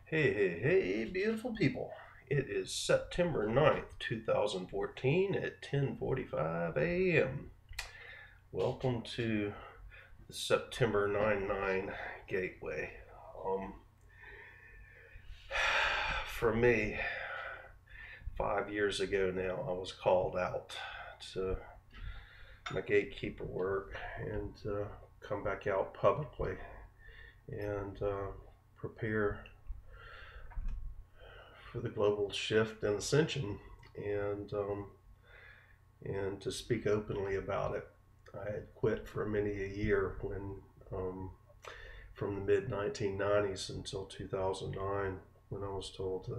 Hey, beautiful people. It is September 9th, 2014 at 10:45 a.m. Welcome to the September 9/9 Gateway. Um, for me, 5 years ago now, I was called out to my gatekeeper work and come back out publicly and prepare for the global shift and ascension and to speak openly about it. I had quit for many a year when from the mid 1990s until 2009 when I was told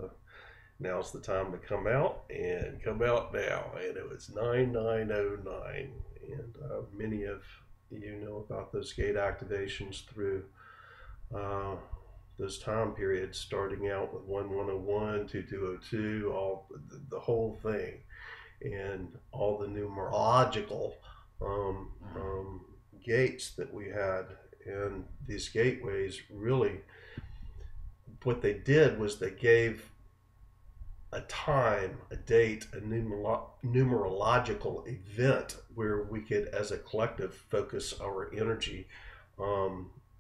now's the time to come out and come out now, and it was 9909, and many of you know about those gate activations through uh, those time periods, starting out with 1101, 2202, all the whole thing, and all the numerological gates that we had. And these gateways really, what they did was they gave a time, a date, a numerological event where we could, as a collective, focus our energy,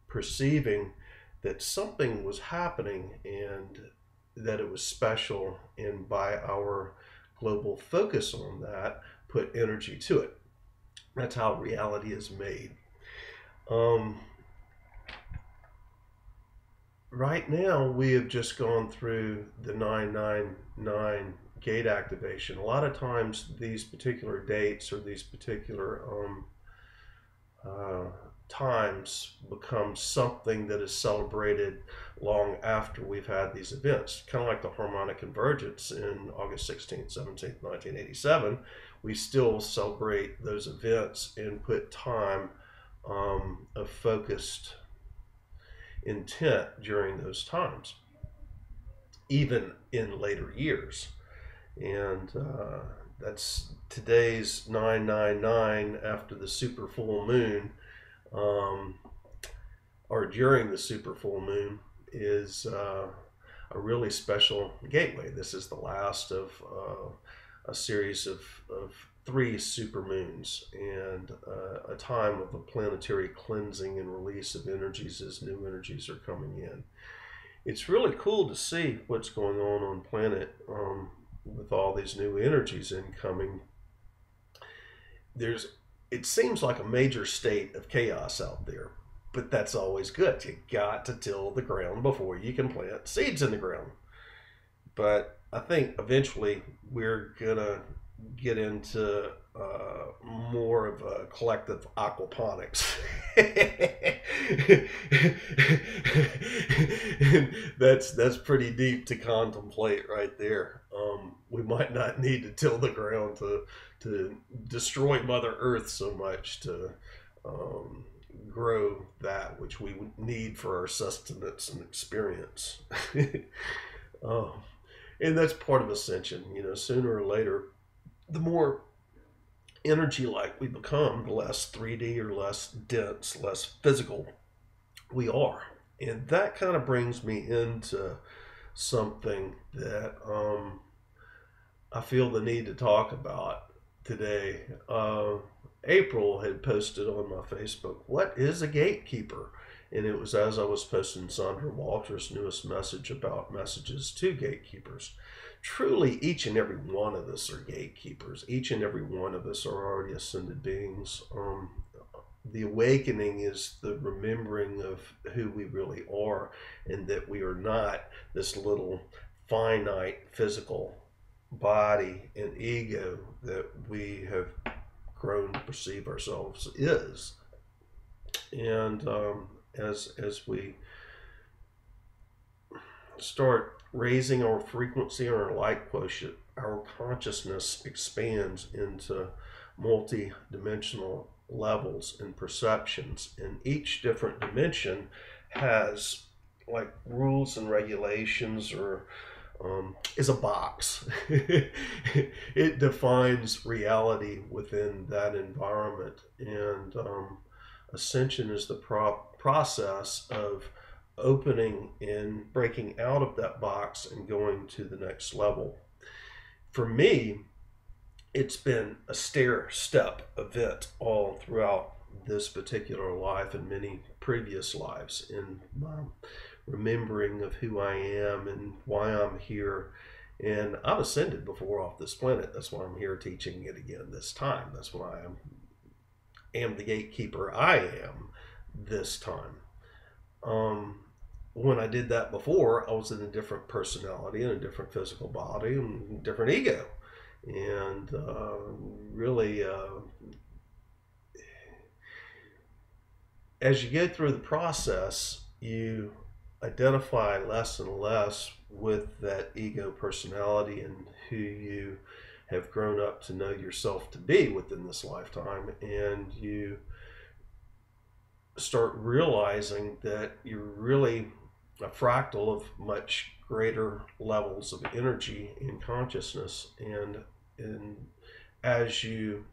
perceiving that something was happening and that it was special, and by our global focus on that, put energy to it. That's how reality is made. Um, right now, we have just gone through the 999 gate activation. A lot of times, these particular dates or these particular uh, times become something that is celebrated long after we've had these events. Kind of like the harmonic convergence in August 16th, 17th, 1987. We still celebrate those events and put time of focused intent during those times, even in later years. And that's today's 999 after the super full moon, um, or during the super full moon, is a really special gateway. This is the last of a series of three super moons, and a time of a planetary cleansing and release of energies as new energies are coming in. It's really cool to see what's going on planet, with all these new energies incoming. It seems like a major state of chaos out there, but that's always good. You got to till the ground before you can plant seeds in the ground. But I think eventually we're gonna get into more of a collective aquaponics. That's pretty deep to contemplate right there. We might not need to till the ground to destroy Mother Earth so much to um, grow that which we need for our sustenance and experience. um, and that's part of ascension. Sooner or later, the more energy like we become, the less 3D or less dense, less physical we are. And that kind of brings me into something that I feel the need to talk about today. April had posted on my Facebook, "What is a gatekeeper?" And it was as I was posting Sandra Walter's newest message about messages to gatekeepers. Truly, each and every one of us are gatekeepers. Each and every one of us are already ascended beings. The awakening is the remembering of who we really are, and that we are not this little finite physical body and ego that we have grown to perceive ourselves is. And as we start raising our frequency or our light quotient, our consciousness expands into multi-dimensional levels and perceptions, and each different dimension has like rules and regulations, or is a box. It defines reality within that environment, and ascension is the process of opening and breaking out of that box and going to the next level. For me, it's been a stair-step event all throughout this particular life and many previous lives, in my remembering of who I am and why I'm here. And I've ascended before off this planet. That's why I'm here teaching it again this time. That's why I am the gatekeeper I am this time. When I did that before, I was in a different personality and a different physical body and a different ego. And really, as you go through the process, you identify less and less with that ego personality and who you have grown up to know yourself to be within this lifetime. And you start realizing that you're really a fractal of much greater levels of energy and consciousness. And as you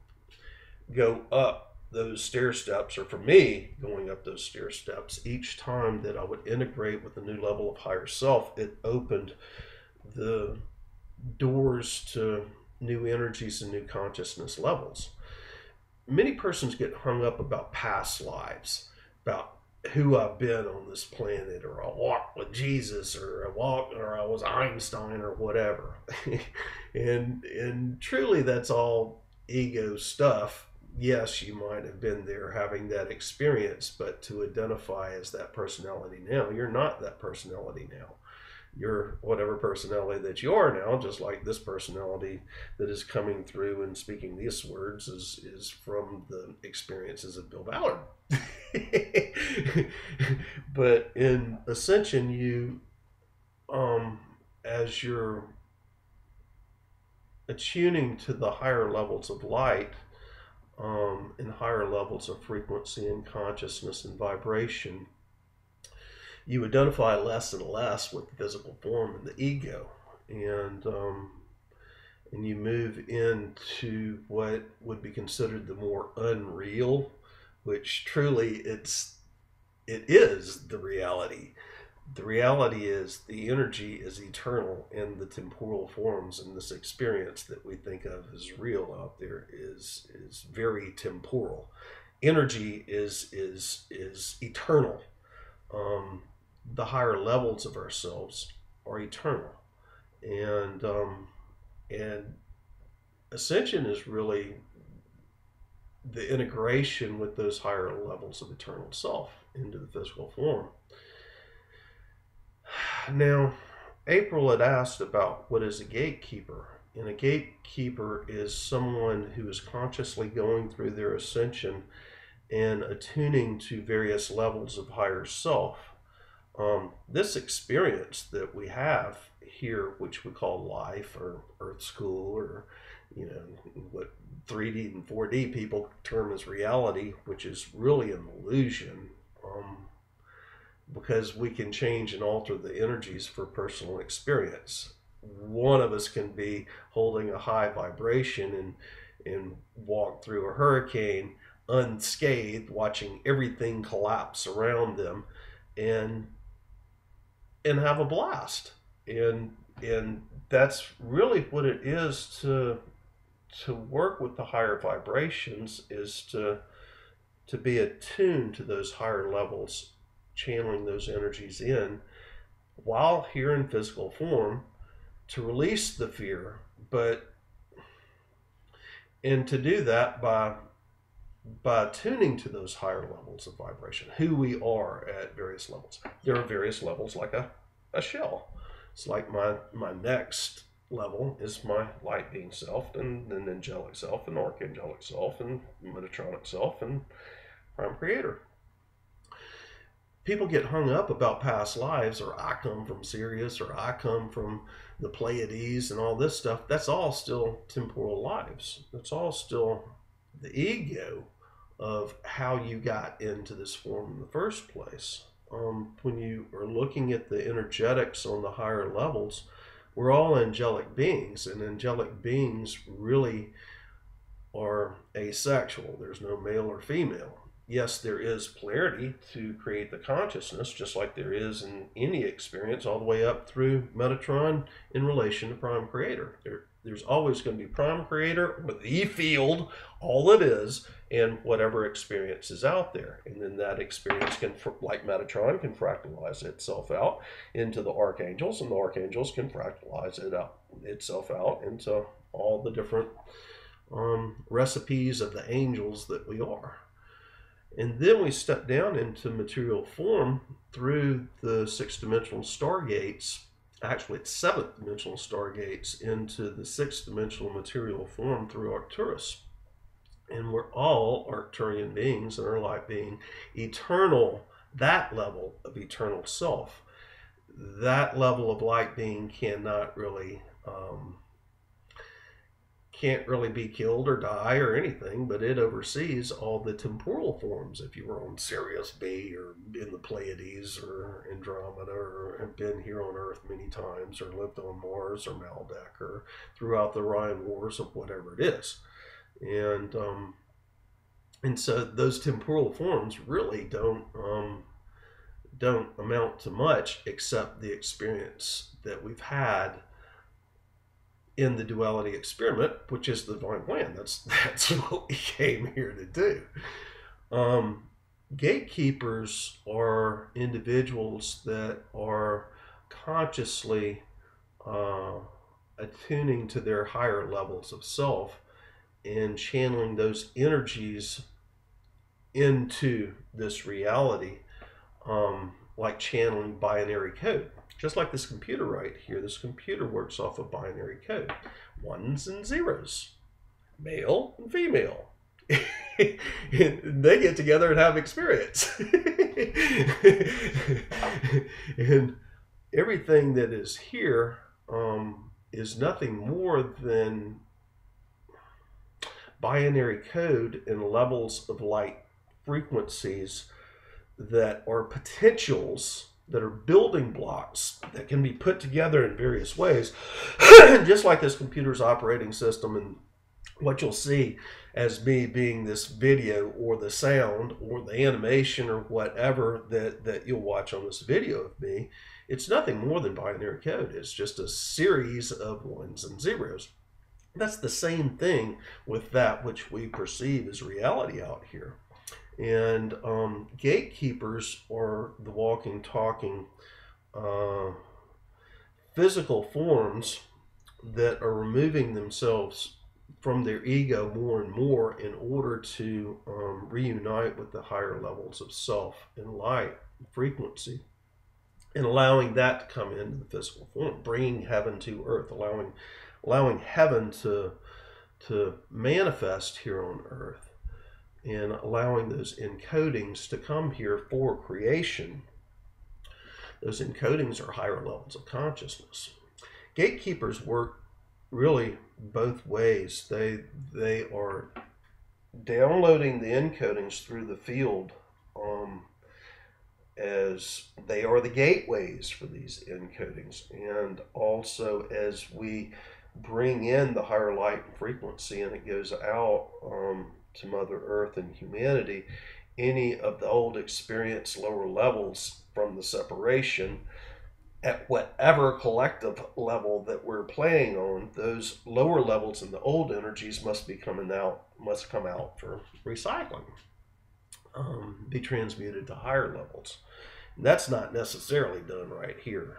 go up those stair steps, or for me, going up those stair steps, each time that I would integrate with a new level of higher self, it opened the doors to new energies and new consciousness levels. Many persons get hung up about past lives, about who I've been on this planet, or I walked with Jesus, or I was Einstein, or whatever. and truly, that's all ego stuff. Yes, you might have been there having that experience, but to identify as that personality now, you're not that personality now. You're whatever personality that you are now, just like this personality that is coming through and speaking these words is from the experiences of Bill Ballard. But in Ascension, you, as you're attuning to the higher levels of light, and higher levels of frequency and consciousness and vibration, you identify less and less with the physical form and the ego, and you move into what would be considered the more unreal, which truly it is the reality. The reality is the energy is eternal, and the temporal forms in this experience that we think of as real out there is very temporal. Energy is eternal. The higher levels of ourselves are eternal, and Ascension is really the integration with those higher levels of eternal self into the physical form. Now, April had asked about what is a gatekeeper, and a gatekeeper is someone who is consciously going through their ascension and attuning to various levels of higher self. This experience that we have here, which we call life or Earth School, or what 3D and 4D people term as reality, which is really an illusion, because we can change and alter the energies for personal experience. One of us can be holding a high vibration and walk through a hurricane unscathed, watching everything collapse around them, and have a blast. And that's really what it is to work with the higher vibrations, is to be attuned to those higher levels, channeling those energies in while here in physical form, to release the fear, and to do that by tuning to those higher levels of vibration, who we are at various levels. There are various levels, like a shell. It's like my next level is my light being self, and then angelic self, and archangelic self, and Metatronic self, and prime creator. People get hung up about past lives, or I come from Sirius, or I come from the Pleiades, and all this stuff. That's all still temporal lives. That's all still the ego of how you got into this form in the first place. When you are looking at the energetics on the higher levels, we're all angelic beings, and angelic beings really are asexual. There's no male or female. yes, there is polarity to create the consciousness, just like there is in any experience, all the way up through Metatron in relation to Prime Creator. There's always going to be Prime Creator, or the field, all it is, and whatever experience is out there. And then that experience can, like Metatron, can fractalize itself out into the archangels, and the archangels can fractalize itself out into all the different recipes of the angels that we are. And then we step down into material form through the six-dimensional stargates. Actually, it's seventh-dimensional stargates into the sixth-dimensional material form through Arcturus. And we're all Arcturian beings and are like being eternal, that level of eternal self. That level of light being can't really be killed or die or anything, but it oversees all the temporal forms. If you were on Sirius B or in the Pleiades or Andromeda, or have been here on Earth many times, or lived on Mars or Maldek, or throughout the Orion Wars, of whatever it is. And so those temporal forms really don't amount to much, except the experience that we've had in the duality experiment, which is the divine plan. That's what we came here to do. Gatekeepers are individuals that are consciously attuning to their higher levels of self and channeling those energies into this reality, like channeling binary code. Just like this computer right here, this computer works off of binary code. Ones and zeros, male and female. And they get together and have experience. And everything that is here is nothing more than binary code and levels of light frequencies that are potentials, that are building blocks that can be put together in various ways, just like this computer's operating system. And what you'll see as me being this video or the sound or the animation or whatever that you'll watch on this video of me, it's nothing more than binary code. It's just a series of ones and zeros. That's the same thing with that which we perceive as reality out here. And gatekeepers are the walking, talking physical forms that are removing themselves from their ego more and more in order to reunite with the higher levels of self and light and frequency, and allowing that to come into the physical form, bringing heaven to earth, allowing heaven to manifest here on earth, and allowing those encodings to come here for creation. Those encodings are higher levels of consciousness. Gatekeepers work really both ways. They are downloading the encodings through the field, as they are the gateways for these encodings, and also as we bring in the higher light and frequency and it goes out to Mother Earth and humanity, any of the old experience lower levels from the separation, at whatever collective level that we're playing on, those lower levels in the old energies must come out for recycling, be transmuted to higher levels. And that's not necessarily done right here.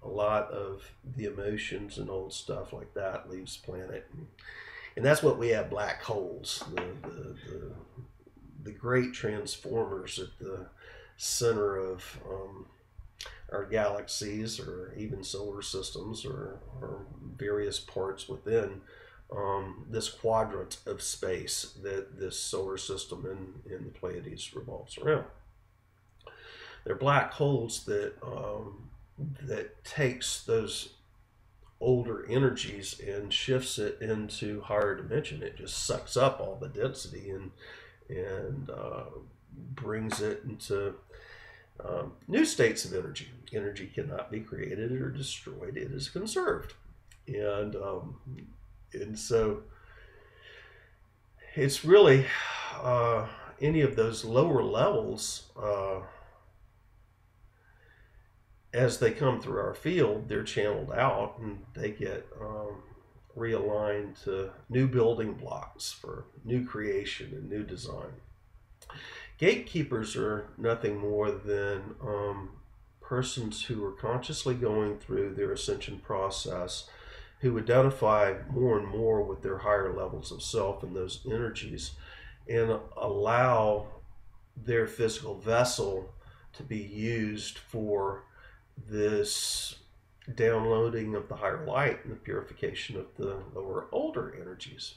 A lot of the emotions and old stuff like that leaves planet, and that's what we have black holes, the great transformers at the center of our galaxies, or even solar systems, or various parts within this quadrant of space that this solar system in the Pleiades revolves around. They're black holes that takes those older energies and shifts it into higher dimension. It just sucks up all the density and brings it into new states of energy. Energy cannot be created or destroyed; it is conserved, and so it's really any of those lower levels, as they come through our field, they're channeled out and they get realigned to new building blocks for new creation and new design. Gatekeepers are nothing more than persons who are consciously going through their ascension process, who identify more and more with their higher levels of self and those energies, and allow their physical vessel to be used for this downloading of the higher light and the purification of the lower older energies.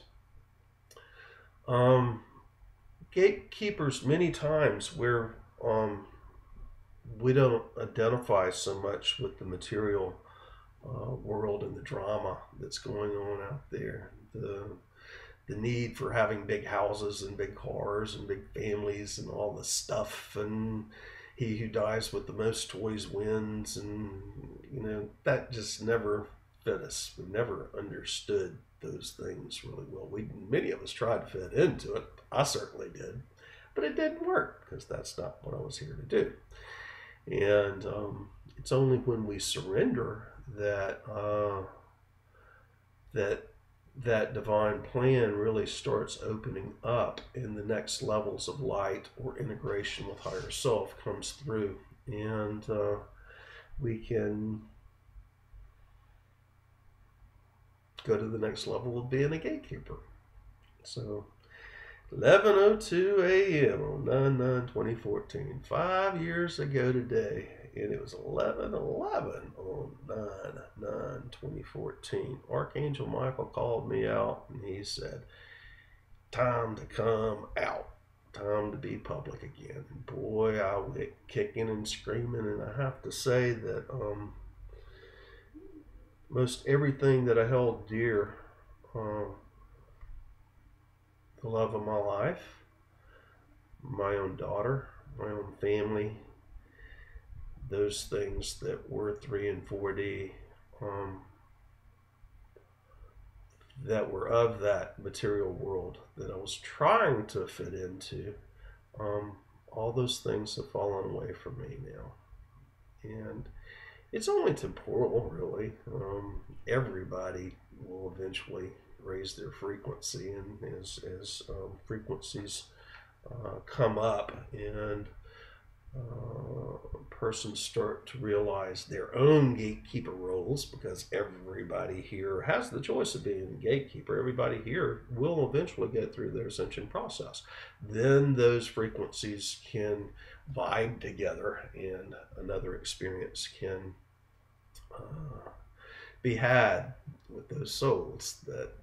Gatekeepers, many times where we don't identify so much with the material world and the drama that's going on out there, the need for having big houses and big cars and big families and all this stuff, and he who dies with the most toys wins, and that just never fit us. We never understood those things really well. Many of us tried to fit into it. I certainly did, but it didn't work because that's not what I was here to do. And it's only when we surrender that that divine plan really starts opening up, and the next levels of light or integration with higher self comes through, and we can go to the next level of being a gatekeeper. So 11:02 a.m. on 9/9/2014, 5 years ago today, and it was 11:11 on 9/9/2014. Archangel Michael called me out, and he said, "Time to come out. Time to be public again." And boy, I went kicking and screaming, and I have to say that most everything that I held dear, the love of my life, my own daughter, my own family, those things that were 3 and 4D, that were of that material world that I was trying to fit into, all those things have fallen away from me now. And it's only temporal, really. Everybody will eventually raise their frequency, and as frequencies come up and persons start to realize their own gatekeeper roles, because everybody here has the choice of being a gatekeeper. Everybody here will eventually get through their ascension process. Then those frequencies can vibe together, and another experience can be had with those souls that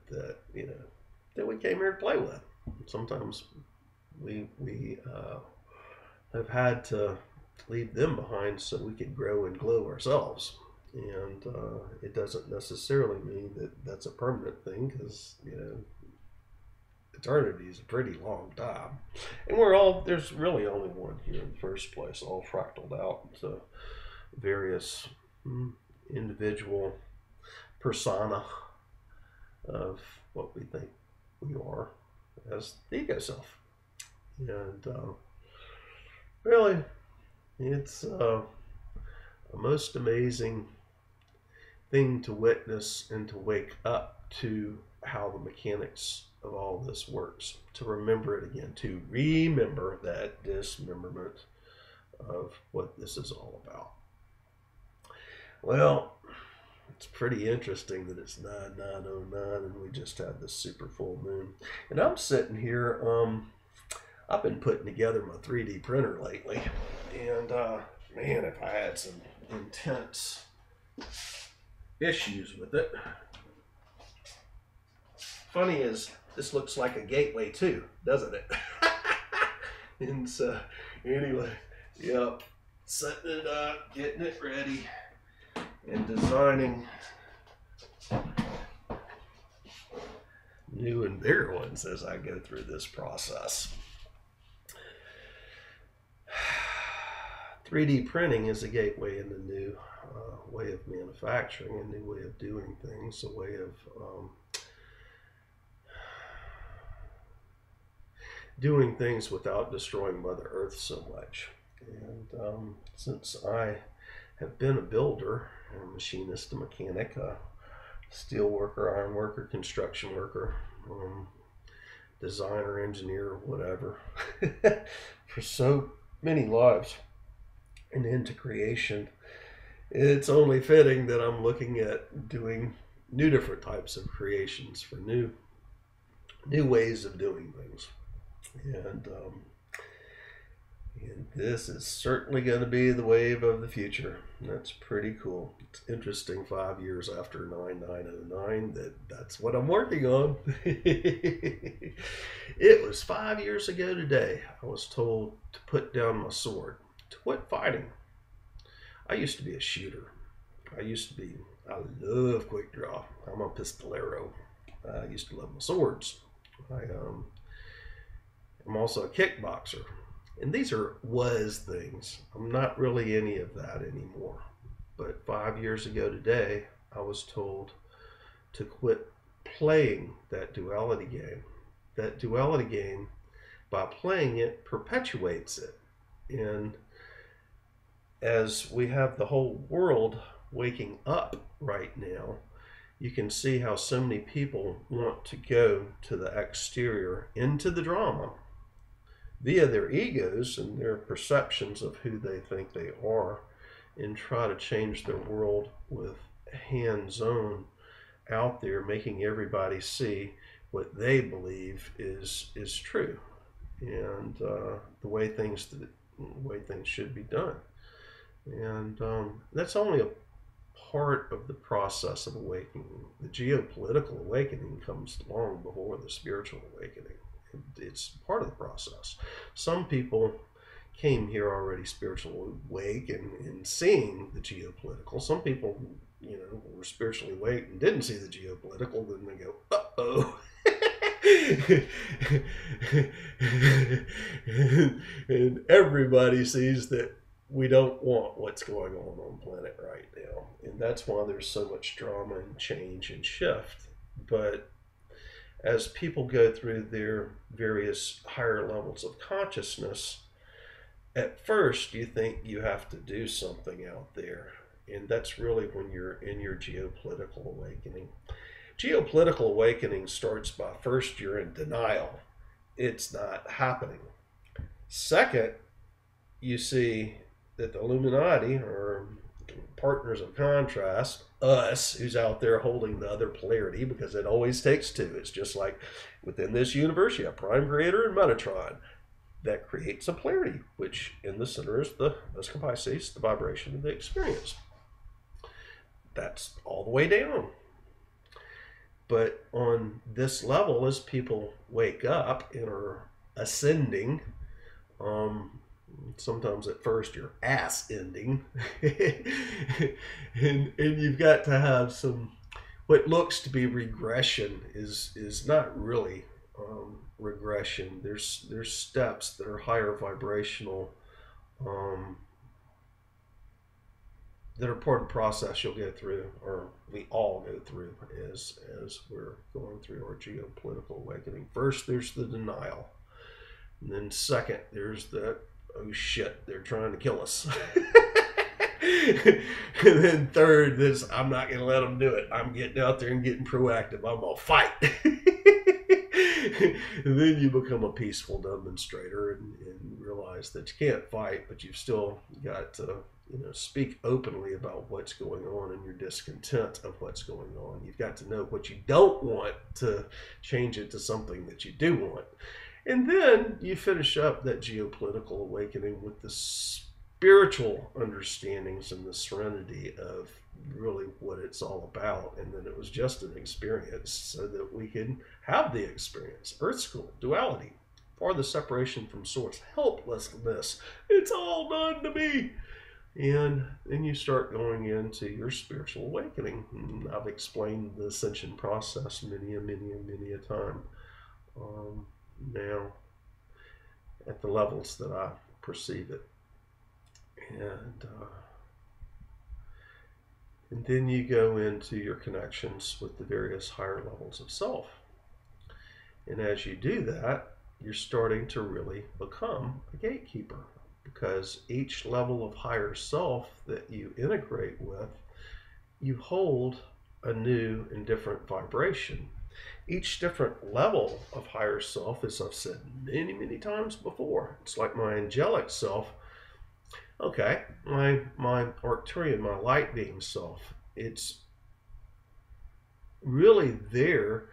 we came here to play with. Sometimes we have had to leave them behind so we could grow and glow ourselves. And it doesn't necessarily mean that that's a permanent thing, because eternity is a pretty long time, and there's really only one here in the first place, all fractaled out into various individual persona of what we think we are as the ego self. And really, it's a most amazing thing to witness and to wake up to how the mechanics of all this works, to remember it again, to remember that dismemberment of what this is all about. Well, it's pretty interesting that it's 9/9/09 and we just had this super full moon. And I'm sitting here, I've been putting together my 3D printer lately, and man, if I had some intense issues with it. Funny is, this looks like a gateway too, doesn't it? And so, anyway, yep, setting it up, getting it ready, and designing new and bigger ones as I go through this process. 3D printing is a gateway in a new way of manufacturing, a new way of doing things, a way of doing things without destroying Mother Earth so much. And since I have been a builder, a machinist, a mechanic, a steel worker, iron worker, construction worker, designer, engineer, whatever, for so many lives and into creation, it's only fitting that I'm looking at doing new different types of creations for new ways of doing things. And this is certainly going to be the wave of the future. That's pretty cool. It's interesting 5 years after 9909 that's what I'm working on. It was 5 years ago today I was told to put down my sword, to quit fighting. I used to be a shooter. I love quick draw. I'm a pistolero. I used to love my swords. I'm also a kickboxer. And these was things. I'm not really any of that anymore. But 5 years ago today, I was told to quit playing that duality game. That duality game, by playing it, perpetuates it. And as we have the whole world waking up right now, you can see how so many people want to go to the exterior, into the drama, via their egos and their perceptions of who they think they are, and try to change their world with hands-on out there, making everybody see what they believe is true, and the way things should be done. And that's only a part of the process of awakening. The geopolitical awakening comes long before the spiritual awakening. It's part of the process. Some people came here already spiritually awake and seeing the geopolitical. Some people, were spiritually awake and didn't see the geopolitical. Then they go, uh-oh. And everybody sees that we don't want what's going on planet right now. And that's why there's so much drama and change and shift. But as people go through their various higher levels of consciousness, at first you think you have to do something out there. And that's really when you're in your geopolitical awakening. Geopolitical awakening starts by first you're in denial. It's not happening. Second, you see that the Illuminati, or partners of contrast, us, who's out there holding the other polarity, because it always takes two. It's just like within this universe, you have Prime Creator and Metatron. That creates a polarity, which in the center is the Vesica Pisces, the vibration of the experience. That's all the way down. But on this level, as people wake up and are ascending, sometimes at first you're ass ending, and you've got to have some, what looks to be regression is not really regression. There's steps that are higher vibrational, that are part of the process you'll go through, or we all go through as we're going through our geopolitical awakening. First, there's the denial. And then second, there's the, oh shit, they're trying to kill us. And then third, this, I'm not going to let them do it. I'm getting out there and getting proactive. I'm going to fight. And then you become a peaceful demonstrator and realize that you can't fight, but you've still got to speak openly about what's going on and your discontent of what's going on. You've got to know what you don't want to change it to something that you do want. And then you finish up that geopolitical awakening with the spiritual understandings and the serenity of really what it's all about. And then it was just an experience so that we can have the experience. Earth School, duality, or the separation from source, helplessness. It's all done to me. And then you start going into your spiritual awakening. And I've explained the ascension process many a time. Now, at the levels that I perceive it. And then you go into your connections with the various higher levels of self. And as you do that, you're starting to really become a gatekeeper, because each level of higher self that you integrate with, you hold a new and different vibration. Each different level of higher self, as I've said many, many times before, it's like my angelic self. Okay, my Arcturian, my light being self, it's really there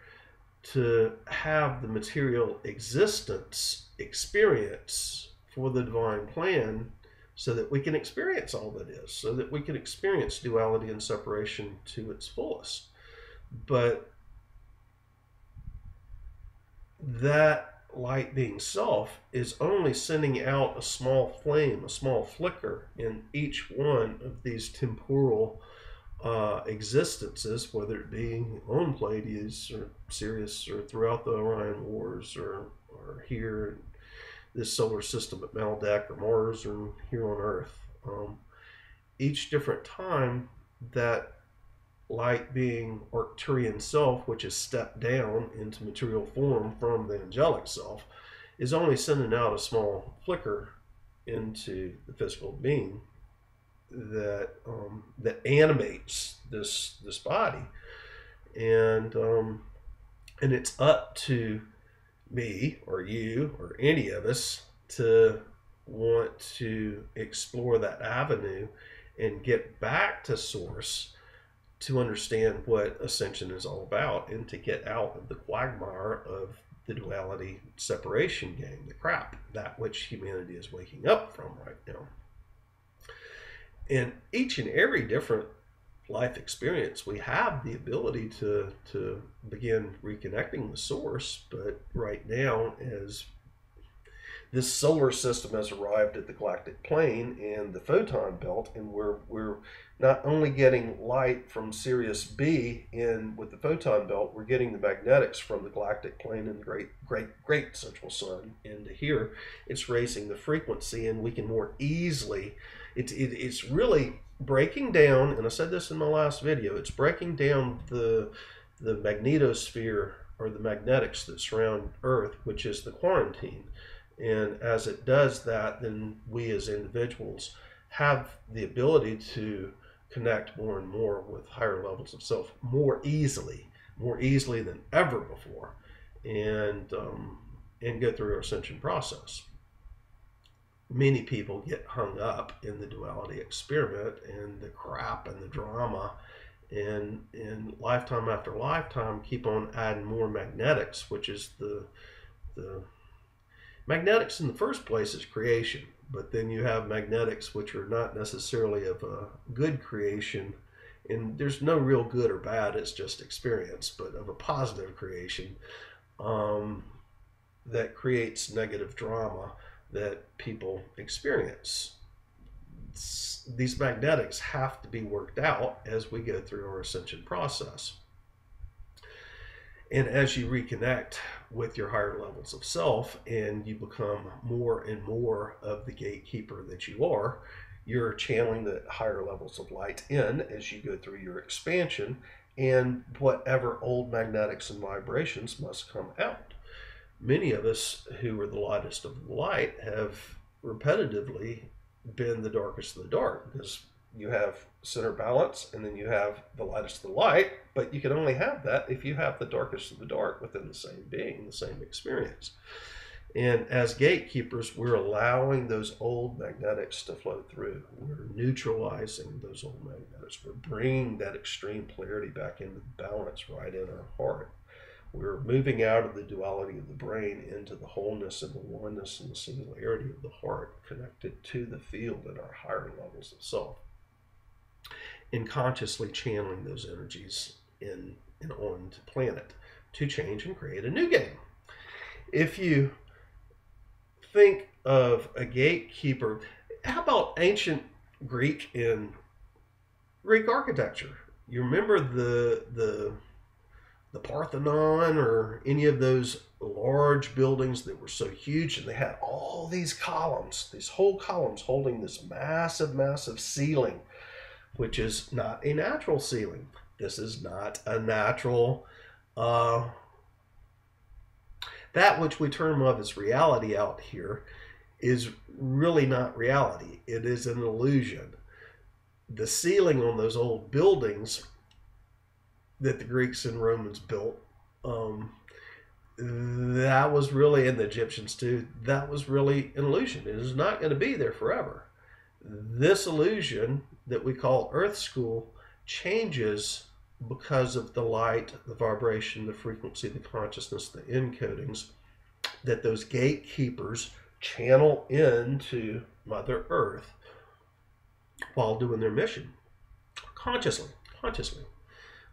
to have the material existence experience for the divine plan, so that we can experience all that is, so that we can experience duality and separation to its fullest. But that light being self is only sending out a small flame, a small flicker in each one of these temporal existences, whether it be on Pleiades or Sirius or throughout the Orion Wars, or here in this solar system at Maldek or Mars or here on Earth. Each different time that light being Arcturian self, which is stepped down into material form from the angelic self, is only sending out a small flicker into the physical being that animates this body, and it's up to me or you or any of us to want to explore that avenue and get back to source, to understand what Ascension is all about, and to get out of the quagmire of the duality separation game, the crap, that which humanity is waking up from right now. In each and every different life experience, we have the ability to begin reconnecting with source. But right now, as this solar system has arrived at the galactic plane and the photon belt, and we're not only getting light from Sirius B in with the photon belt, we're getting the magnetics from the galactic plane and the great central sun into here. It's raising the frequency, and we can more easily, it's really breaking down, and I said this in my last video, it's breaking down the magnetosphere, or the magnetics that surround Earth, which is the quarantine. And as it does that, then we as individuals have the ability to connect more and more with higher levels of self more easily than ever before, and go through our ascension process. Many people get hung up in the duality experiment and the crap and the drama, and lifetime after lifetime keep on adding more magnetics, which is the magnetics in the first place is creation, but then you have magnetics which are not necessarily of a good creation, and there's no real good or bad, it's just experience, but of a positive creation that creates negative drama that people experience. These magnetics have to be worked out as we go through our ascension process. And as you reconnect with your higher levels of self, and you become more and more of the gatekeeper that you are, you're channeling the higher levels of light in as you go through your expansion, and whatever old magnetics and vibrations must come out. Many of us who are the lightest of the light have repetitively been the darkest of the dark, because you have center balance, and then you have the lightest of the light, but you can only have that if you have the darkest of the dark within the same being, the same experience. And as gatekeepers, we're allowing those old magnetics to flow through. We're neutralizing those old magnetics. We're bringing that extreme polarity back into balance right in our heart. We're moving out of the duality of the brain into the wholeness and the oneness and the singularity of the heart, connected to the field in our higher levels of self, and consciously channeling those energies in and on to planet to change and create a new game. If you think of a gatekeeper, how about ancient Greek and Greek architecture? You remember the Parthenon, or any of those large buildings that were so huge, and they had all these columns, these whole columns holding this massive, massive ceiling, which is not a natural ceiling. This is not a natural that which we term of as reality out here is really not reality. It is an illusion. The ceiling on those old buildings that the Greeks and Romans built, that was really, and the Egyptians too, that was really an illusion. It is not going to be there forever. This illusion that we call Earth School changes because of the light, the vibration, the frequency, the consciousness, the encodings that those gatekeepers channel into Mother Earth while doing their mission consciously.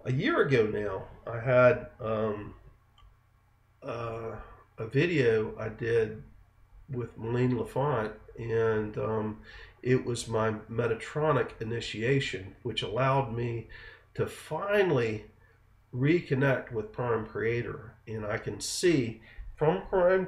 A year ago now, I had a video I did with Malene LaFont, and it was my Metatronic initiation, which allowed me to finally reconnect with Prime Creator, and I can see from Prime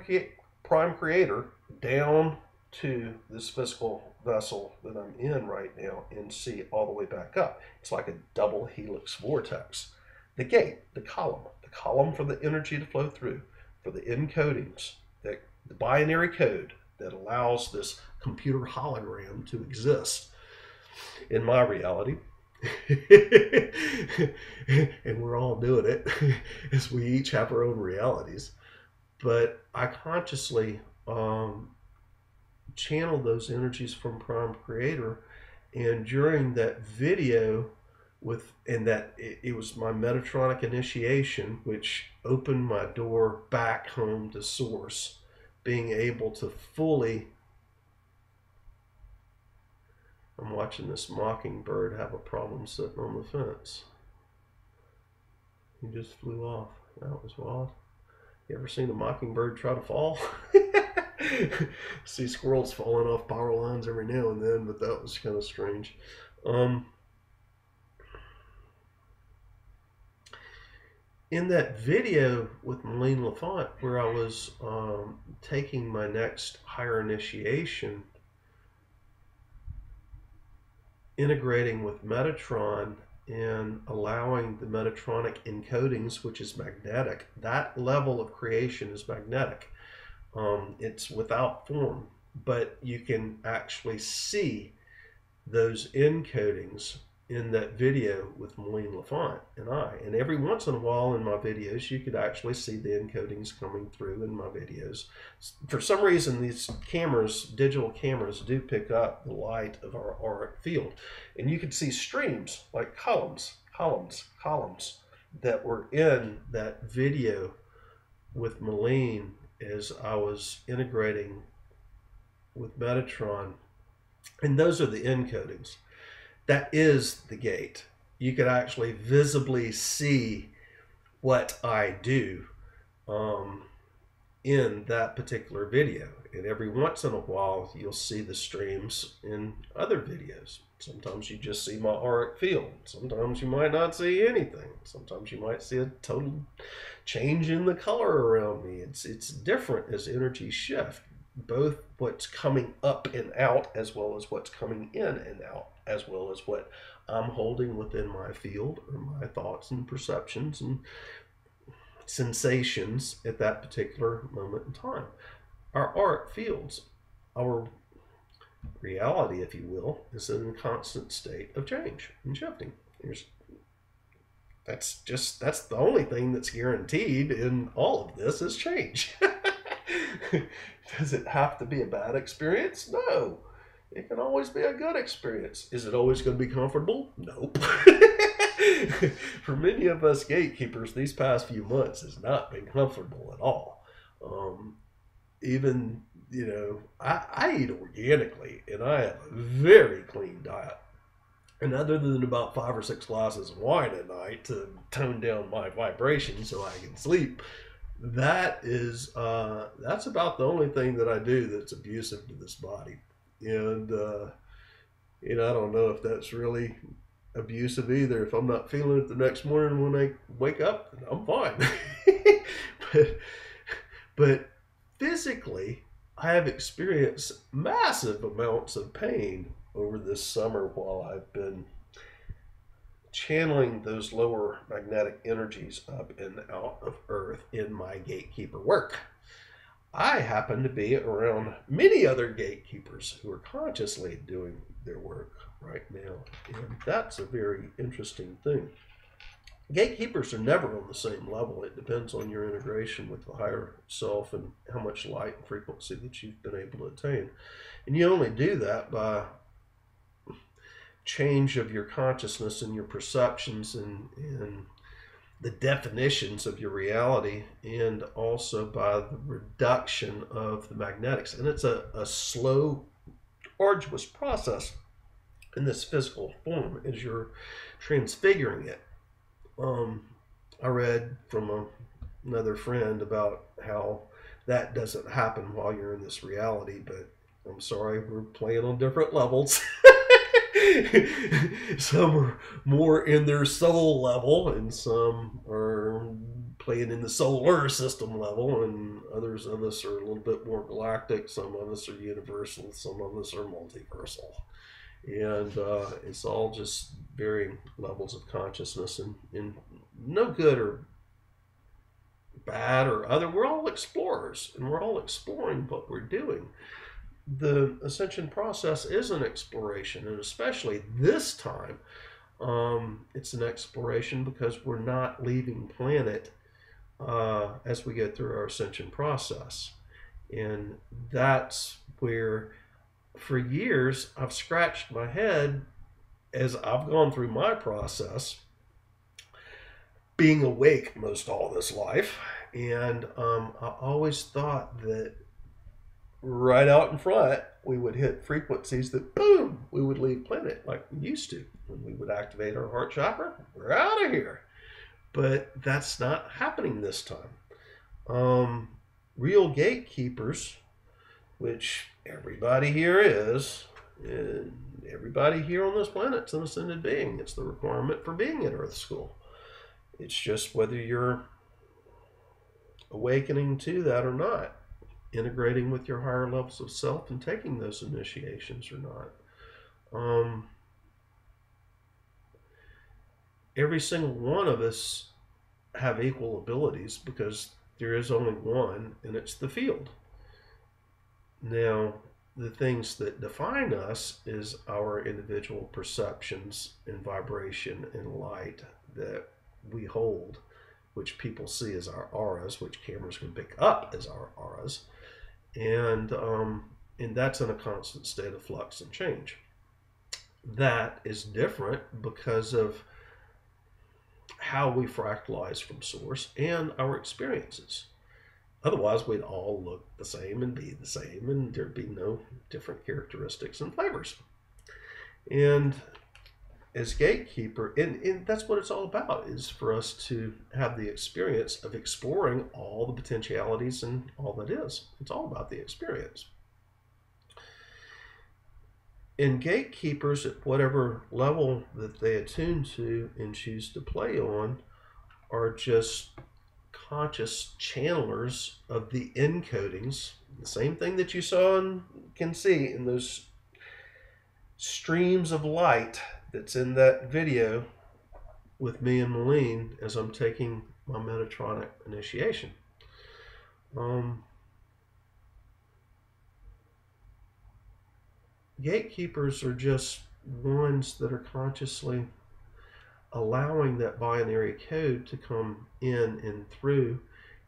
Creator down to this physical vessel that I'm in right now, and see all the way back up. It's like a double helix vortex. The gate, the column for the energy to flow through, for the encodings, the binary code that allows this computer hologram to exist in my reality. And we're all doing it as we each have our own realities. But I consciously channeled those energies from Prime Creator, and during that video it was my Metatronic initiation, which opened my door back home to Source, being able to fully. I'm watching this mockingbird have a problem sitting on the fence. He just flew off. That was wild. You ever seen a mockingbird try to fall? See squirrels falling off power lines every now and then, but that was kind of strange. In that video with Malene LaFont, where I was taking my next higher initiation, integrating with Metatron and allowing the Metatronic encodings, which is magnetic, that level of creation is magnetic. It's without form, but you can actually see those encodings in that video with Malene LaFont and I. And every once in a while in my videos, you could actually see the encodings coming through in my videos. For some reason, these cameras, digital cameras, do pick up the light of our auric field. And you could see streams, like columns that were in that video with Malene as I was integrating with Metatron. And those are the encodings. That is the gate. You could actually visibly see what I do in that particular video. And every once in a while, you'll see the streams in other videos. Sometimes you just see my auric field. Sometimes you might not see anything. Sometimes you might see a total change in the color around me. It's different as energies shift. Both what's coming up and out, as well as what's coming in and out, as well as what I'm holding within my field, or my thoughts and perceptions and sensations at that particular moment in time. Our auric fields, our reality, if you will, is in a constant state of change and shifting. That's the only thing that's guaranteed in all of this is change. Does it have to be a bad experience? No. It can always be a good experience. Is it always going to be comfortable? Nope. For many of us gatekeepers, these past few months has not been comfortable at all. Even, I eat organically, and I have a very clean diet. And other than about 5 or 6 glasses of wine at night to tone down my vibration so I can sleep, that's about the only thing that I do that's abusive to this body. And I don't know if that's really abusive either. If I'm not feeling it the next morning when I wake up, I'm fine. but physically, I have experienced massive amounts of pain over this summer while I've been channeling those lower magnetic energies up and out of Earth in my gatekeeper work. I happen to be around many other gatekeepers who are consciously doing their work right now. And that's a very interesting thing. Gatekeepers are never on the same level. It depends on your integration with the higher self and how much light and frequency that you've been able to attain. And you only do that by change of your consciousness and your perceptions and the definitions of your reality, and also by the reduction of the magnetics. And it's a slow, arduous process in this physical form as you're transfiguring it. I read from another friend about how that doesn't happen while you're in this reality, but I'm sorry, we're playing on different levels. Some are more in their soul level, and some are playing in the solar system level, and others of us are a little bit more galactic. Some of us are universal. Some of us are multiversal. And it's all just varying levels of consciousness, and no good or bad or other. We're all explorers, and we're all exploring what we're doing. The ascension process is an exploration, and especially this time, it's an exploration because we're not leaving planet as we go through our ascension process. And that's where, for years, I've scratched my head as I've gone through my process, being awake most all this life. And I always thought that right out in front, we would hit frequencies that, boom, we would leave planet like we used to. When we would activate our heart chakra, we're out of here. But that's not happening this time. Real gatekeepers, which everybody here is, and everybody here on this planet's an ascended being. It's the requirement for being at Earth School. It's just whether you're awakening to that or not, integrating with your higher levels of self and taking those initiations or not. Every single one of us have equal abilities because there is only one, and it's the field. Now, the things that define us is our individual perceptions and vibration and light that we hold, which people see as our auras, which cameras can pick up as our auras. And that's in a constant state of flux and change. That is different because of how we fractalize from source and our experiences. Otherwise, we'd all look the same and be the same, and there'd be no different characteristics and flavors. And as gatekeeper, and that's what it's all about, is for us to have the experience of exploring all the potentialities and all that is. It's all about the experience. And gatekeepers, at whatever level that they attune to and choose to play on, are just conscious channelers of the encodings, the same thing that you saw and can see in those streams of light that's in that video with me and Malene as I'm taking my Metatronic initiation. Gatekeepers are just ones that are consciously allowing that binary code to come in and through,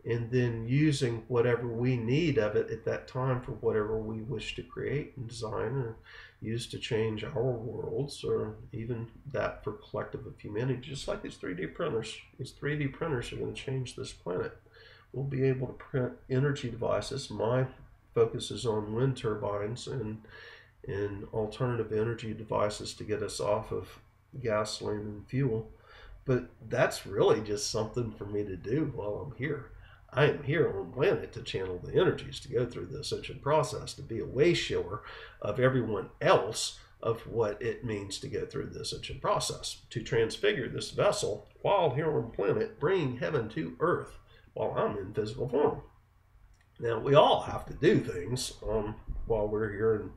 and then using whatever we need of it at that time for whatever we wish to create and design or use to change our worlds, or even that for collective of humanity. Just like these 3D printers. These 3D printers are going to change this planet. We'll be able to print energy devices. My focus is on wind turbines and alternative energy devices to get us off of gasoline and fuel. But that's really just something for me to do while I'm here. I am here on planet to channel the energies, to go through the ascension process, to be a way shower of everyone else of what it means to go through the ascension process, to transfigure this vessel while here on planet, bringing heaven to earth while I'm in physical form. Now, we all have to do things while we're here in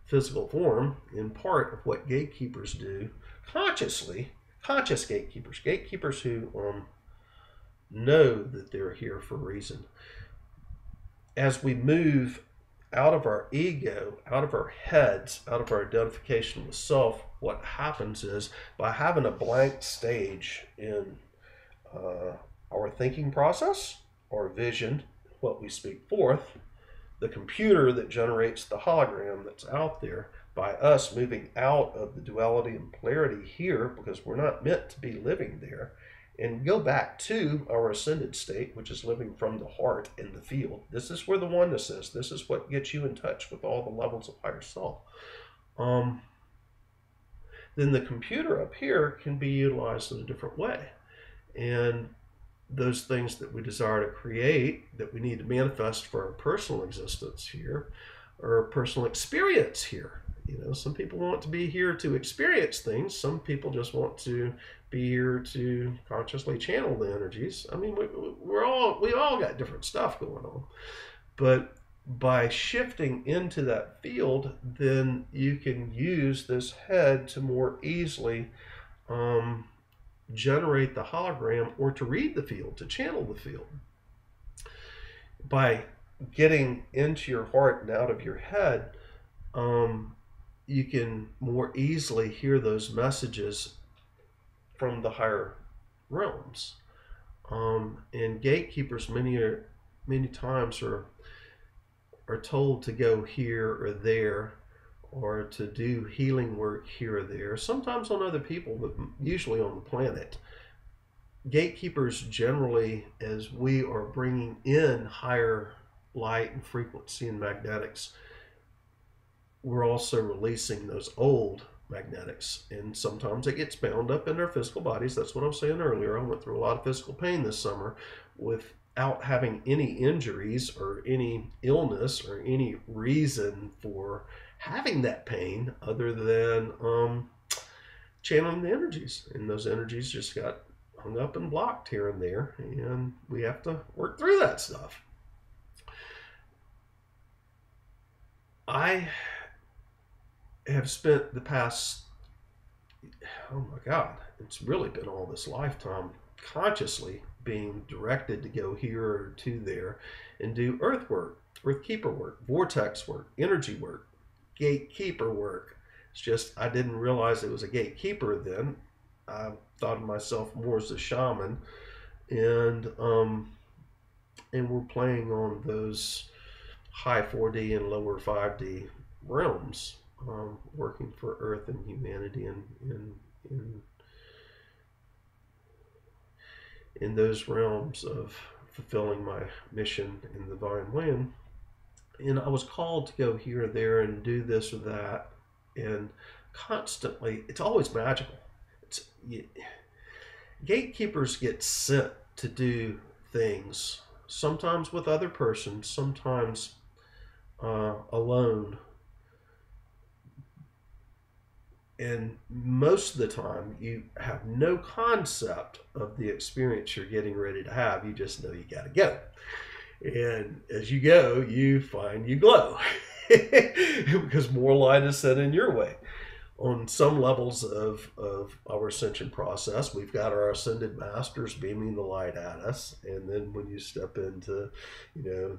physical form, in part of what gatekeepers do consciously, conscious gatekeepers who know that they're here for a reason. as we move out of our ego, out of our heads, out of our identification with self, what happens is by having a blank stage in our thinking process, our vision, what we speak forth, the computer that generates the hologram that's out there, by us moving out of the duality and polarity here, because we're not meant to be living there, and go back to our ascended state, which is living from the heart in the field. This is where the oneness is. This is what gets you in touch with all the levels of higher self. Then the computer up here can be utilized in a different way. And those things that we desire to create, that we need to manifest for our personal existence here, or personal experience here. You know, some people want to be here to experience things. Some people just want to be here to consciously channel the energies. I mean, we all got different stuff going on. But by shifting into that field, then you can use this head to more easily generate the hologram, or to read the field, to channel the field. By getting into your heart and out of your head, you can more easily hear those messages from the higher realms. And gatekeepers many times are told to go here or there, or to do healing work here or there, sometimes on other people, but usually on the planet. Gatekeepers generally, as we are bringing in higher light and frequency and magnetics, we're also releasing those old magnetics, and sometimes it gets bound up in our physical bodies. That's what I was saying earlier. I went through a lot of physical pain this summer without having any injuries or any illness or any reason for having that pain other than channeling the energies, and those energies just got hung up and blocked here and there, and we have to work through that stuff. I have spent the past, oh my God, it's really been all this lifetime consciously being directed to go here or to there and do earth work, earthkeeper work, vortex work, energy work, gatekeeper work. It's just I didn't realize it was a gatekeeper then. I thought of myself more as a shaman, and we're playing on those high 4D and lower 5D realms, working for Earth and humanity in those realms of fulfilling my mission in the divine land. And I was called to go here or there and do this or that, and constantly, it's always magical. Gatekeepers get sent to do things, sometimes with other persons, sometimes alone. And most of the time, you have no concept of the experience you're getting ready to have. You just know you got to go. And as you go, you find you glow because more light is set in your way. On some levels of our ascension process, we've got our ascended masters beaming the light at us. And then when you step into, the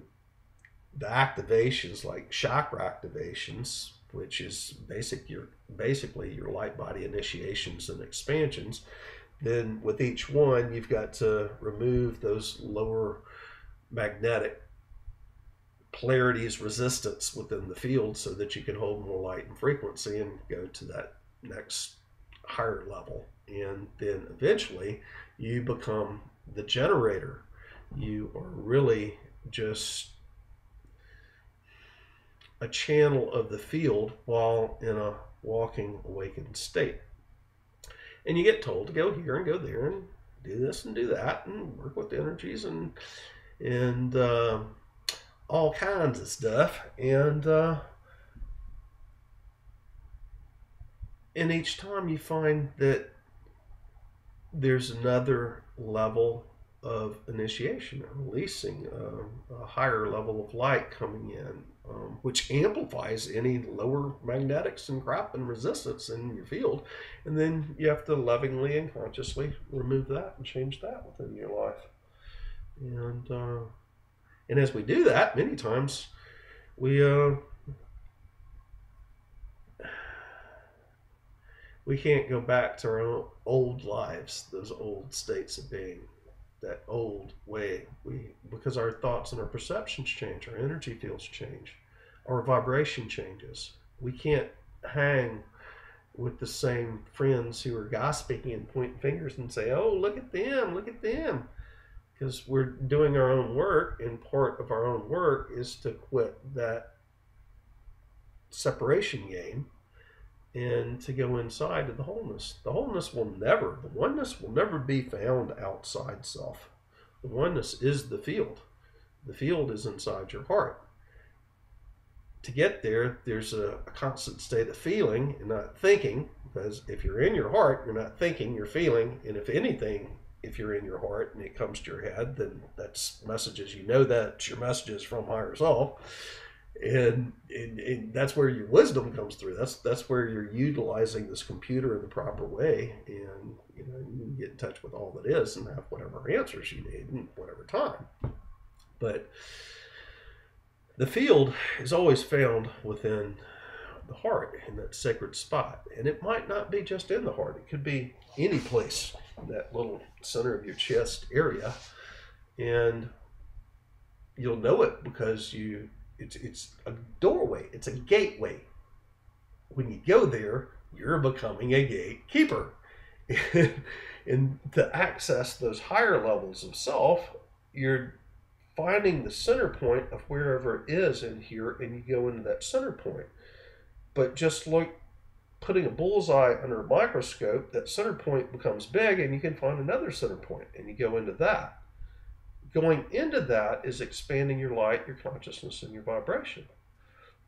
activations like chakra activations, which is basically your light body initiations and expansions, then with each one, you've got to remove those lower magnetic polarities, resistance within the field, so that you can hold more light and frequency and go to that next higher level. And then eventually you become the generator. You are really just a channel of the field while in a walking awakened state. And you get told to go here and go there and do this and do that and work with the energies and all kinds of stuff. And each time you find that there's another level of initiation, releasing a higher level of light coming in, which amplifies any lower magnetics and crap and resistance in your field. And then you have to lovingly and consciously remove that and change that within your life. And And as we do that, many times we can't go back to our own old lives, those old states of being, that old way. Because our thoughts and our perceptions change, our energy fields change, our vibration changes. We can't hang with the same friends who are gossiping and pointing fingers and say, "Oh, look at them, look at them," because we're doing our own work, and part of our own work is to quit that separation game and to go inside to the wholeness. The oneness will never be found outside self. The oneness is the field. The field is inside your heart. To get there, there's a constant state of feeling and not thinking, because if you're in your heart, you're not thinking, you're feeling. And if anything, if you're in your heart and it comes to your head, then that's messages. You know that's your messages from higher self. And that's where your wisdom comes through. That's where you're utilizing this computer in the proper way, and you can get in touch with all that is and have whatever answers you need in whatever time. But the field is always found within the heart, in that sacred spot. And it might not be just in the heart. It could be any place, that little center of your chest area. And you'll know it because it's a doorway. It's a gateway. When you go there, you're becoming a gatekeeper. And to access those higher levels of self, you're finding the center point of wherever it is in here, and you go into that center point. But just like putting a bullseye under a microscope, that center point becomes big, and you can find another center point, and you go into that. Going into that is expanding your light, your consciousness, and your vibration.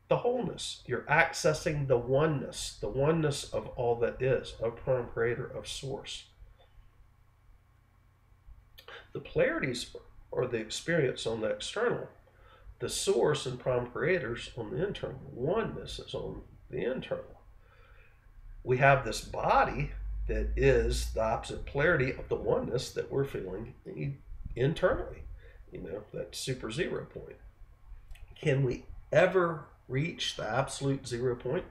The wholeness. You're accessing the oneness of all that is, of Prime Creator, of Source. The polarities are the experience on the external. The Source and Prime Creators on the internal. Oneness is on the internal. We have this body that is the opposite polarity of the oneness that we're feeling internally, that super zero point. Can we ever reach the absolute 0 point?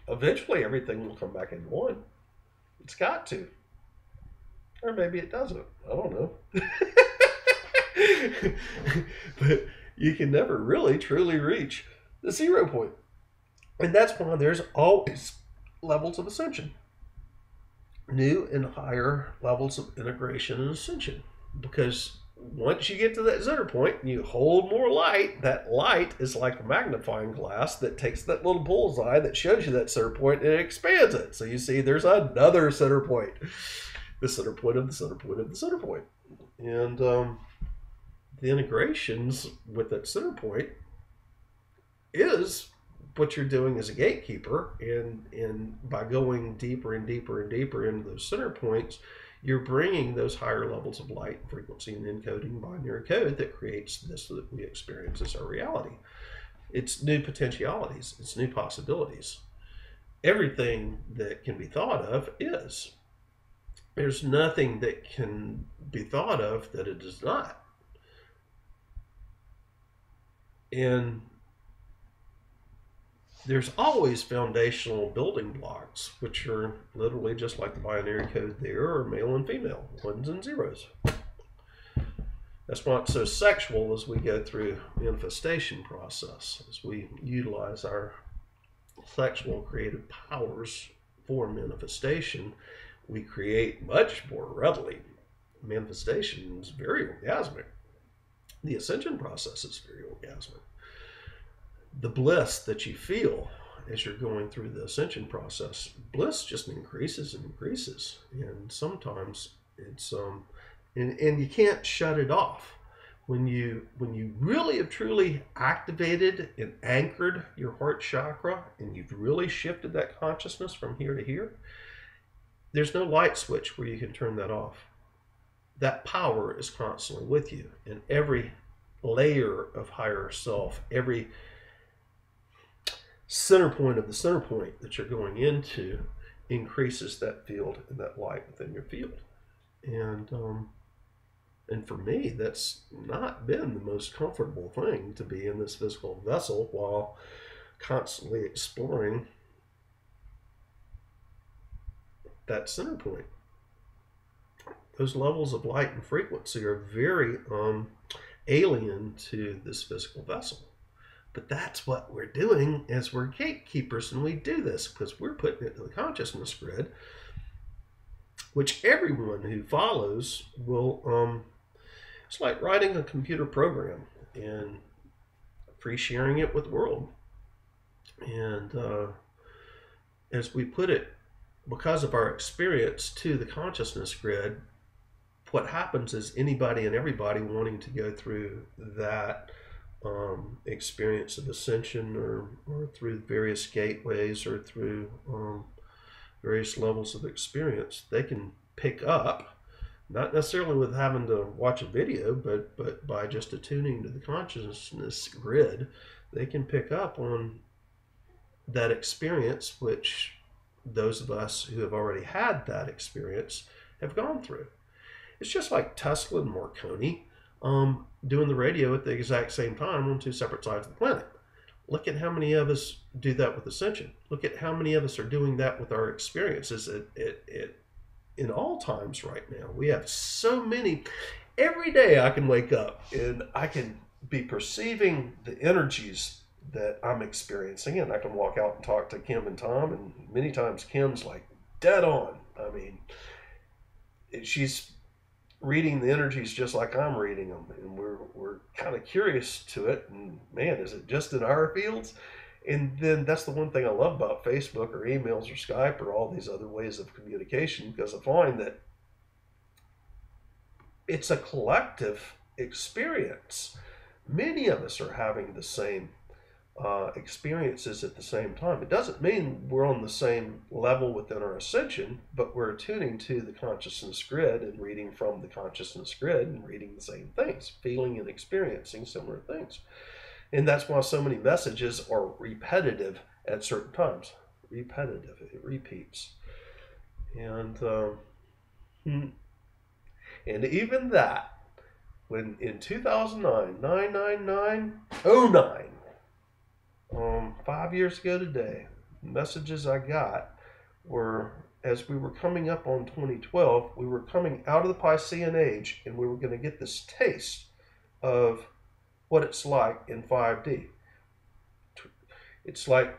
Eventually everything will come back into one. It's got to. Or maybe it doesn't. I don't know. But you can never really truly reach the 0 point. And that's why there's always levels of ascension. New and higher levels of integration and ascension. Because once you get to that 0 point and you hold more light, that light is like a magnifying glass that takes that little bullseye that shows you that center point and it expands it. So you see there's another center point. The center point of the center point of the center point. And the integrations with that center point is what you're doing as a gatekeeper. And by going deeper and deeper and deeper into those center points, you're bringing those higher levels of light, frequency, and encoding binary code that creates this that we experience as our reality. It's new potentialities. It's new possibilities. Everything that can be thought of is. There's nothing that can be thought of that it is not. And there's always foundational building blocks, which are literally just like the binary code there, or male and female, ones and zeros. That's why it's so sexual as we go through manifestation process, as we utilize our sexual creative powers for manifestation. We create much more readily. Manifestation is very orgasmic. The ascension process is very orgasmic. The bliss that you feel as you're going through the ascension process, bliss just increases and increases. And sometimes it's and you can't shut it off. When you really have truly activated and anchored your heart chakra, and you've really shifted that consciousness from here to here, there's no light switch where you can turn that off. That power is constantly with you. And every layer of higher self, every center point of the center point that you're going into increases that field and that light within your field. And And for me, that's not been the most comfortable thing, to be in this physical vessel while constantly exploring that center point. Those levels of light and frequency are very alien to this physical vessel. But that's what we're doing as we're gatekeepers, and we do this because we're putting it to the consciousness grid, which everyone who follows will, it's like writing a computer program and free sharing it with the world. And as we put it, because of our experience to the consciousness grid, what happens is anybody and everybody wanting to go through that experience of ascension, or through various gateways, or through various levels of experience, they can pick up, not necessarily with having to watch a video, but by just attuning to the consciousness grid, they can pick up on that experience which those of us who have already had that experience have gone through. It's just like Tesla and Marconi doing the radio at the exact same time on two separate sides of the planet. Look at how many of us do that with Ascension. Look at how many of us are doing that with our experiences in all times right now. We have so many. Every day I can wake up and I can be perceiving the energies that I'm experiencing, and I can walk out and talk to Kim and Tom, and many times Kim's like dead on. I mean, she's reading the energies just like I'm reading them, and we're kind of curious to it, and man, is it just in our fields? And then that's the one thing I love about Facebook or emails or Skype or all these other ways of communication, because I find that it's a collective experience. Many of us are having the same experiences at the same time. It doesn't mean we're on the same level within our ascension, but we're attuning to the consciousness grid and reading from the consciousness grid and reading the same things, feeling and experiencing similar things. And that's why so many messages are repetitive at certain times. Repetitive, it repeats. And even that, when in 2009, 99909, 5 years ago today, messages I got were, as we were coming up on 2012, we were coming out of the Piscean age, and we were going to get this taste of what it's like in 5D. It's like,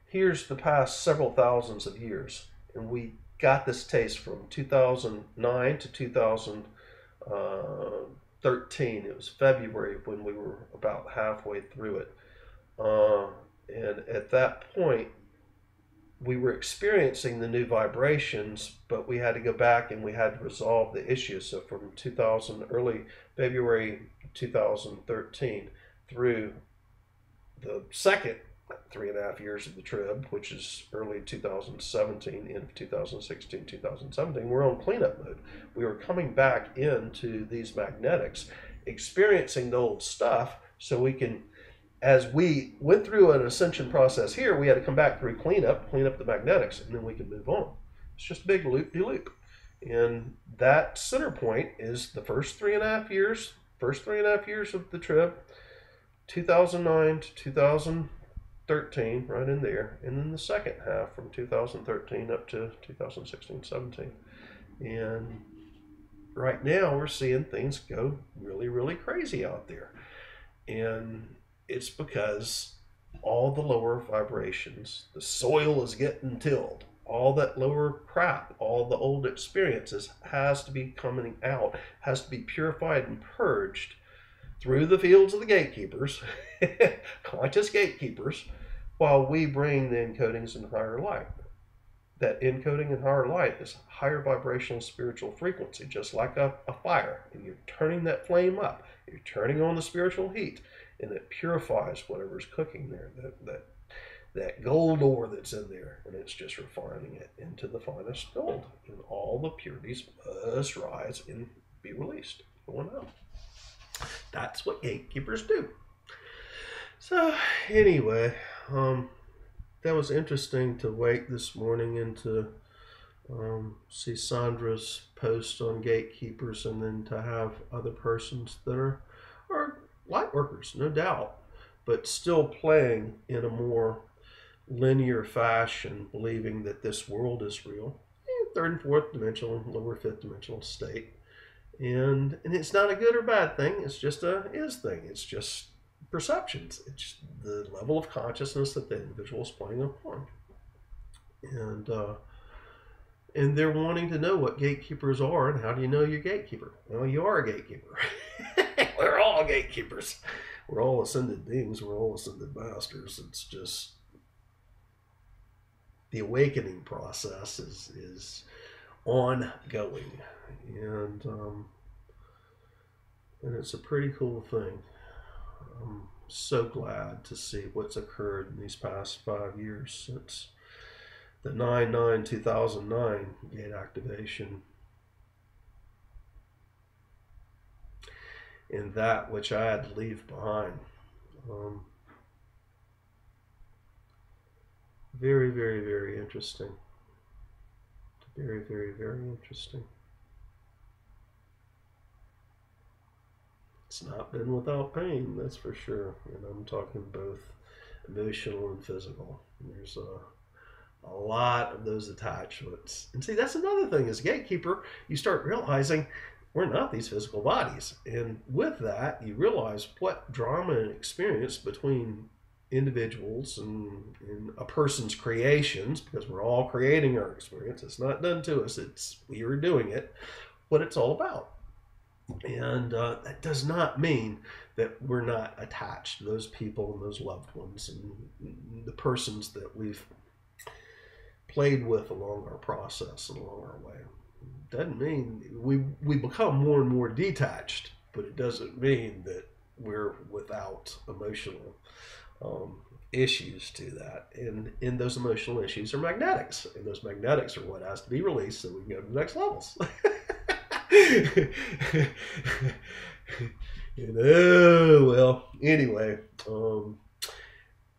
here's the past several thousands of years, and we got this taste from 2009 to 2013. It was February when we were about halfway through it. And at that point, we were experiencing the new vibrations, but we had to go back and we had to resolve the issues. So from early February 2013 through the second 3.5 years of the trib, which is early 2017, end of 2016, 2017, we're on cleanup mode. We were coming back into these magnetics, experiencing the old stuff, so we can, as we went through an ascension process here, we had to come back through clean up the magnetics, and then we can move on. It's just a big loop-de-loop. And that center point is the first 3.5 years, of the trib, 2009 to 2013, right in there, and then the second half from 2013 up to 2016, 17. And right now we're seeing things go really, really crazy out there. And it's because all the lower vibrations, the soil is getting tilled. All that lower crap, all the old experiences has to be coming out, has to be purified and purged through the fields of the gatekeepers, conscious gatekeepers, while we bring the encodings in higher light. That encoding in higher light is higher vibrational spiritual frequency, just like a fire. And you're turning that flame up. You're turning on the spiritual heat, and it purifies whatever's cooking there, that gold ore that's in there, and it's just refining it into the finest gold. And all the purities must rise and be released, going out. That's what gatekeepers do. So anyway, that was interesting to wake this morning and to See Sandra's post on Gatekeepers, and then to have other persons that are light workers, no doubt, but still playing in a more linear fashion, believing that this world is real, third and fourth dimensional, lower fifth dimensional state, and it's not a good or bad thing. It's just a is thing. It's just perceptions. It's the level of consciousness that the individual is playing upon, and they're wanting to know what gatekeepers are and how do you know you're gatekeeper. Well, you are a gatekeeper. We're all gatekeepers. We're all ascended beings. We're all ascended masters. It's just the awakening process is ongoing, and it's a pretty cool thing. I'm so glad to see what's occurred in these past 5 years since the 9/9/2009 gate activation, and that which I had to leave behind. Very, very, very interesting. Very, very, very interesting. It's not been without pain, that's for sure. And I'm talking both emotional and physical. There's a lot of those attachments. And see, that's another thing as gatekeeper, you start realizing we're not these physical bodies. And with that, you realize what drama and experience between individuals and a person's creations, because we're all creating our experience. It's not done to us. It's we are doing it, what it's all about. And that does not mean that we're not attached to those people and those loved ones and the persons that we've played with along our process and along our way. It doesn't mean we become more and more detached, but it doesn't mean that we're without emotional issues to that. And those emotional issues are magnetics, and those magnetics are what has to be released so we can go to the next levels. Well, anyway,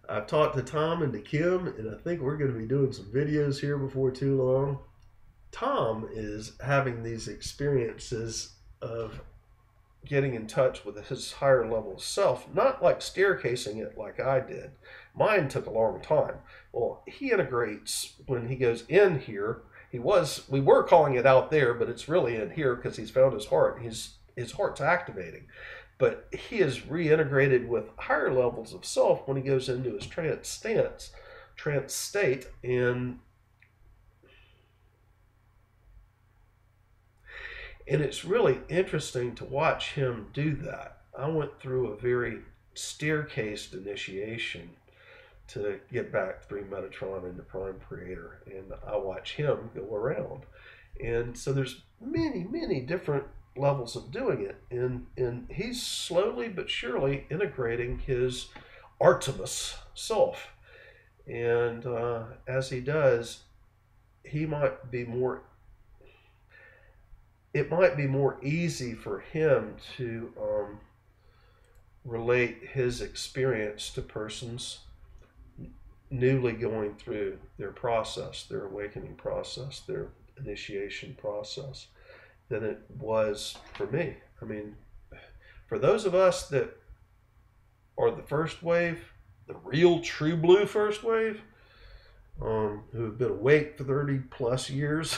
I've talked to Tom and to Kim, and I think we're going to be doing some videos here before too long. Tom is having these experiences of getting in touch with his higher level self, not like staircasing it like I did. Mine took a long time. Well, he integrates when he goes in here. We were calling it out there, but it's really in here because he's found his heart. His heart's activating. But he is reintegrated with higher levels of self when he goes into his trance state, and it's really interesting to watch him do that. I went through a very staircased initiation to get back through Metatron into Prime Creator, and I watch him go around. And so there's many, many different levels of doing it, and he's slowly but surely integrating his Artemis self. And as he does, it might be more easy for him to relate his experience to persons newly going through their process, their awakening process, their initiation process, than it was for me. I mean, for those of us that are the first wave, the real true blue first wave, who have been awake for 30 plus years,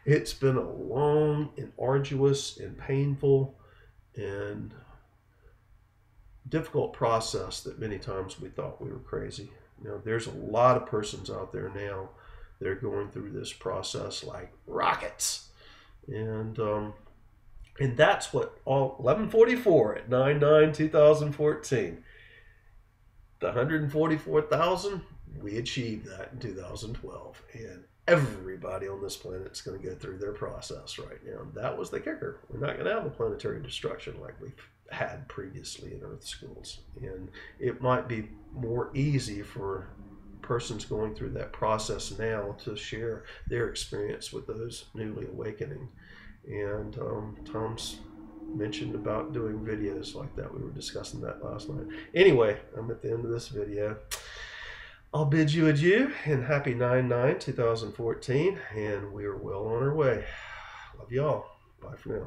it's been a long and arduous and painful and difficult process that many times we thought we were crazy. There's a lot of persons out there now that are going through this process like rockets, and that's what all 1144 at 9/9/2014. The 144,000, we achieved that in 2012, and everybody on this planet is going to go through their process right now. That was the kicker. We're not going to have a planetary destruction like we've had previously in Earth schools, and it might be more easy for persons going through that process now to share their experience with those newly awakening. And Tom's mentioned about doing videos like that. We were discussing that last night. Anyway, I'm at the end of this video. I'll bid you adieu and happy 9/9/2014, and we're well on our way. Love y'all. Bye for now.